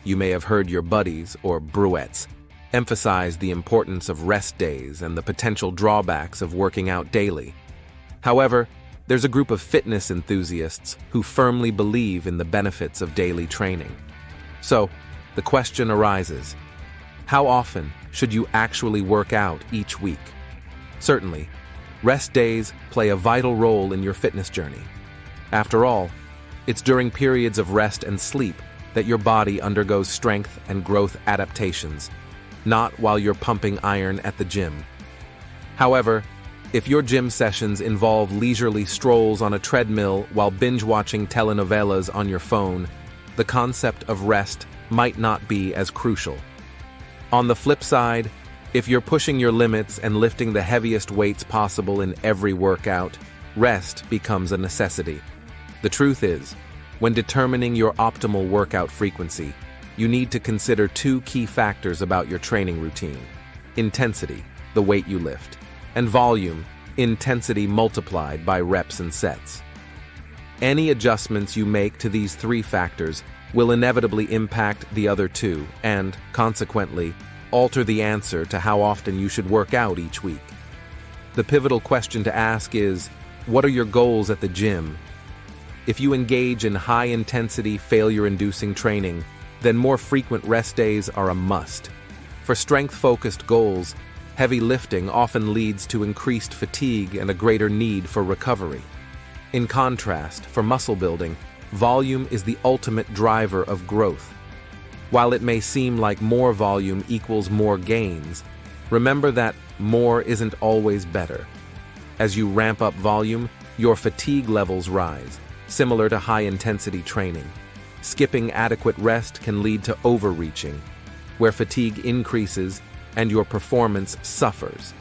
you may have heard your buddies, or bruettes, emphasize the importance of rest days and the potential drawbacks of working out daily. However, there's a group of fitness enthusiasts who firmly believe in the benefits of daily training. So, the question arises, how often should you actually work out each week? Certainly, rest days play a vital role in your fitness journey. After all, it's during periods of rest and sleep that your body undergoes strength and growth adaptations, not while you're pumping iron at the gym. However, if your gym sessions involve leisurely strolls on a treadmill while binge-watching telenovelas on your phone, the concept of rest might not be as crucial. On the flip side, if you're pushing your limits and lifting the heaviest weights possible in every workout, rest becomes a necessity. The truth is, when determining your optimal workout frequency, you need to consider two key factors about your training routine: intensity, the weight you lift, and volume, intensity multiplied by reps and sets. Any adjustments you make to these three factors will inevitably impact the other two and, consequently, alter the answer to how often you should work out each week. The pivotal question to ask is, what are your goals at the gym? If you engage in high-intensity, failure-inducing training, then more frequent rest days are a must. For strength-focused goals, heavy lifting often leads to increased fatigue and a greater need for recovery. In contrast, for muscle building, volume is the ultimate driver of growth. While it may seem like more volume equals more gains, remember that more isn't always better. As you ramp up volume, your fatigue levels rise, similar to high-intensity training. Skipping adequate rest can lead to overreaching, where fatigue increases and your performance suffers.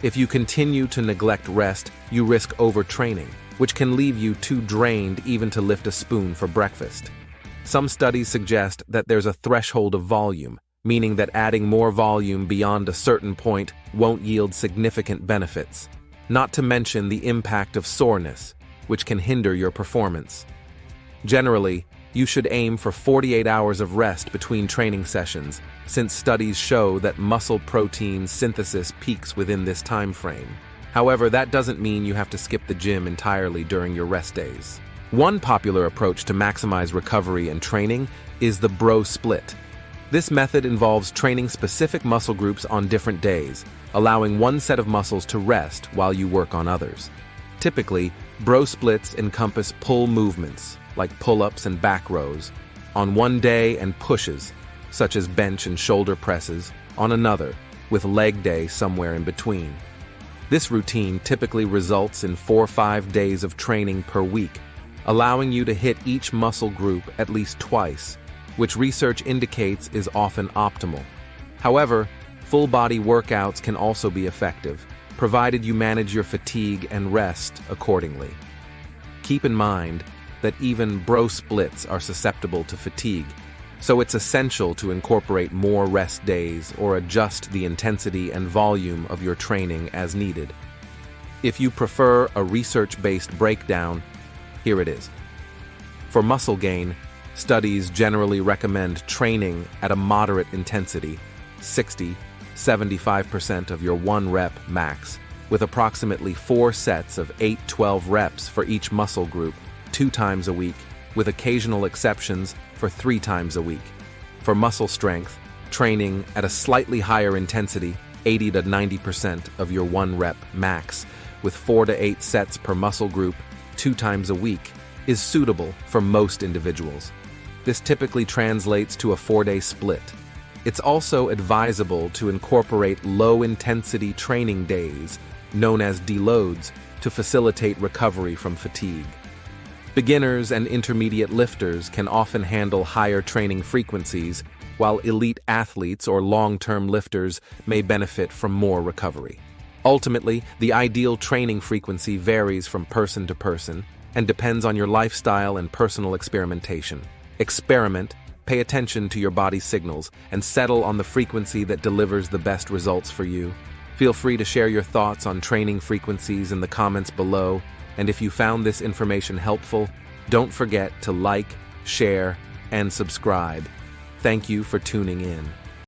If you continue to neglect rest, you risk overtraining, which can leave you too drained even to lift a spoon for breakfast. Some studies suggest that there's a threshold of volume, meaning that adding more volume beyond a certain point won't yield significant benefits, not to mention the impact of soreness, which can hinder your performance. Generally, you should aim for 48 hours of rest between training sessions, since studies show that muscle protein synthesis peaks within this time frame. However, that doesn't mean you have to skip the gym entirely during your rest days. One popular approach to maximize recovery and training is the bro split. This method involves training specific muscle groups on different days, allowing one set of muscles to rest while you work on others. Typically, bro splits encompass pull movements, like pull-ups and back rows, on one day, and pushes, such as bench and shoulder presses, on another, with leg day somewhere in between. This routine typically results in 4 or 5 days of training per week, allowing you to hit each muscle group at least twice, which research indicates is often optimal. However, full-body workouts can also be effective, provided you manage your fatigue and rest accordingly. Keep in mind that even bro splits are susceptible to fatigue, so it's essential to incorporate more rest days or adjust the intensity and volume of your training as needed. If you prefer a research-based breakdown, here it is. For muscle gain, studies generally recommend training at a moderate intensity, 60–75% of your 1 rep max, with approximately 4 sets of 8–12 reps for each muscle group, 2 times a week, with occasional exceptions for 3 times a week. For muscle strength, training at a slightly higher intensity, 80–90% of your 1 rep max, with 4 to 8 sets per muscle group, 2 times a week, is suitable for most individuals. This typically translates to a 4-day split. It's also advisable to incorporate low-intensity training days, known as deloads, to facilitate recovery from fatigue. Beginners and intermediate lifters can often handle higher training frequencies, while elite athletes or long-term lifters may benefit from more recovery. Ultimately, the ideal training frequency varies from person to person and depends on your lifestyle and personal experimentation. Experiment, pay attention to your body's signals, and settle on the frequency that delivers the best results for you. Feel free to share your thoughts on training frequencies in the comments below, and if you found this information helpful, don't forget to like, share, and subscribe. Thank you for tuning in.